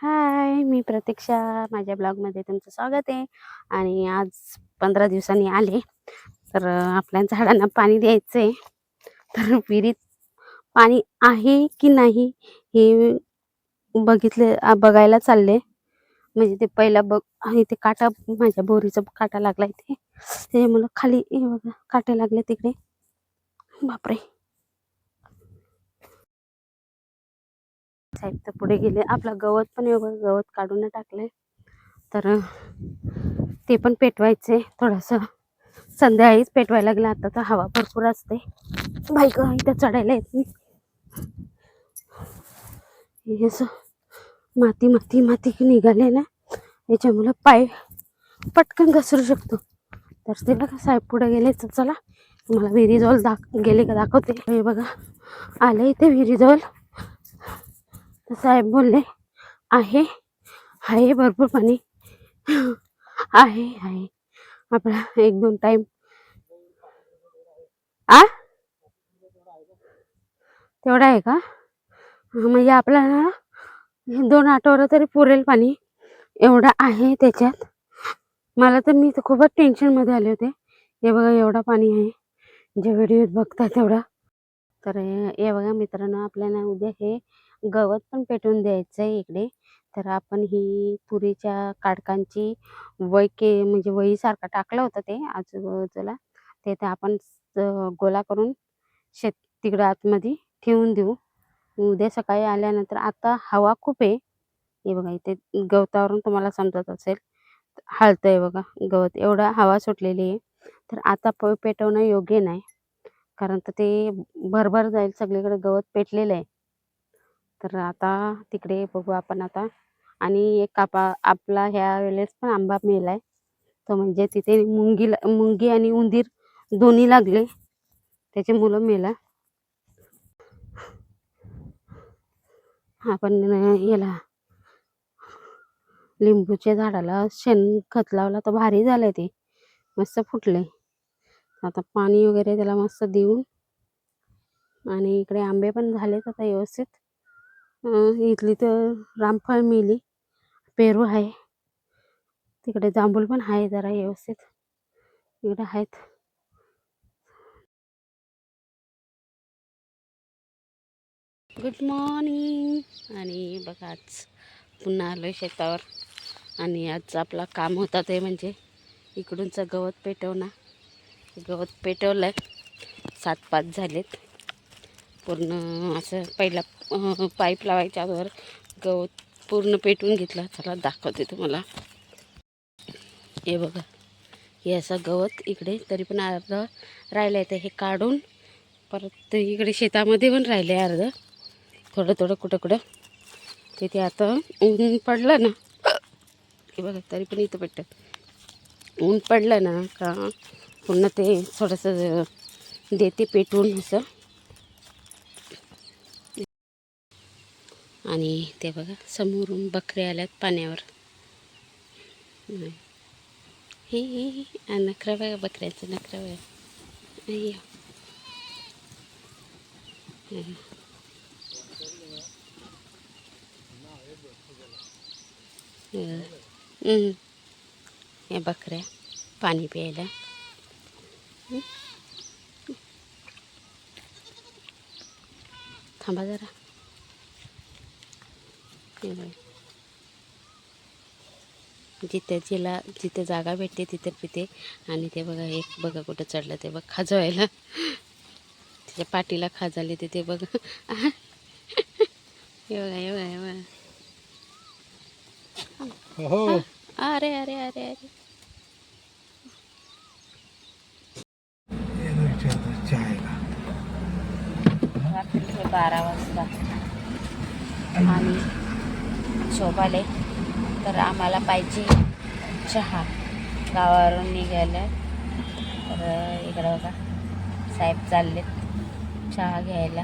हाय, मी प्रतीक्षा. माझ्या ब्लॉगमध्ये तुमचं स्वागत आहे. आणि आज 15 दिवसांनी आले. तर आपल्या झाडांना पाणी द्यायचं आहे. तर विहिरीत पाणी आहे की नाही हे बघायला चालले. म्हणजे ते पहिला इथे काटा, माझ्या बोरीचा काटा लागला इथे, त्याच्यामुळं खाली हे बघा काटे लागले तिकडे. बापरे. साहेब तर पुढे गेले. आपला गवत पण गवत काढून टाकलंय. तर ते पण पेटवायचे थोडंसं. संध्याकाळीच पेटवायला लागलं. आता तर हवा भरपूर असते. बाईक इथं चढायला येत नाही. हे असं माती माती माती निघाले ना, याच्यामुळं पाय पटकन घसरू शकतो. तर ते बघा साहेब पुढे गेले. तर चला तुम्हाला विहिरीजवळ गेले का दाखवते. हे बघा आले इथे विहिरीजवळ. तर साहेब बोलले आहे भरपूर पाणी आहे. आपला 1-2 टाइम तेवढा आहे का? म्हणजे आपल्याला 2 आठवडे तरी पुरेल पाणी, एवढं आहे त्याच्यात. मला तर मी तर खूपच टेन्शनमध्ये आले होते. हे बघा एवढं पाणी आहे, जे व्हिडिओत बघता तेवढा. तर हे बघा मित्रांनो, आपल्याला उद्या हे गवत पण पेटवून द्यायचं आहे इकडे. तर आपण ही तुरीच्या काडकांची म्हणजे वहीसारखं टाकलं होतं ते आजूबाजूला, ते आपण गोळा करून तिकडं आतमध्ये ठेवून देऊ. उद्या सकाळी आल्यानंतर. आता हवा खूप आहे. हे बघा इथे गवतावरून तुम्हाला समजत असेल, हलतंय बघा गवत, एवढा हवा सुटलेली आहे. तर आता पेटवणं योग्य नाही, कारण तर ते भरभर जाईल. सगळीकडे गवत पेटलेलं आहे. तर आता तिकडे बघू आपण आता. आणि एक आपला ह्या वेळेस पण आंबा मेलाय. तो म्हणजे तिथे मुंगी आणि उंदीर दोन्ही लागले, त्याचे मुलं मेला. आपण याला लिंबूच्या झाडाला शेणखत लावला तर भारी झालंय, ते मस्त फुटले. आता पाणी वगैरे त्याला मस्त देऊन. आणि इकडे आंबे पण झालेत आता व्यवस्थित. इथली तर रामफळ मिली, पेरू आहे, तिकडे जांभूळ पण आहे जरा व्यवस्थित. इकडे आहेत. Good morning. आणि बघा आज पुन्हा आलो शेतावर. आणि आज आपला काम होता ते म्हणजे इकडूनचं गवत पेटवणं. गवत पेटवलं आहे. 7-5 झालेत पूर्ण. असं पहिला पाईप लावायच्या अगोदर गवत पूर्ण पेटवून घेतलं. चला दाखवते तुम्हाला. हे बघा, हे असं गवत इकडे तरी पण अर्ध राहिलं आहे. तर हे काढून परत इकडे शेतामध्ये पण राहिले अर्ध, थोडं थोडं कुठं तिथे. आता ऊन पडलं ना, हे बघा तरी पण इथं पेटतं. ऊन पडलं ना का पुन्हा ते थोडंसं देते पेटवून असं. आणि ते बघा समोरून बकरे आल्यात पाण्यावर. हे नखरा बघा, बकऱ्याचं नखरा बघा. हे बकऱ्या पाणी प्यायला. थांबा जरा. जिथे जागा भेटते तिथे पिते. आणि ते बघा एक बघा कुठं चढलं, ते बघ खाजवायला. त्याच्या पाठीला खाजाले ते बघा. हे बघा. अरे अरे अरे अरे. रात्रीचे 12 वाजता आणि शोभाले. तर आम्हाला पाहिजे चहा. गावावरून निघालं. तर इकडं बघा साहेब चाललेत चहा घ्यायला.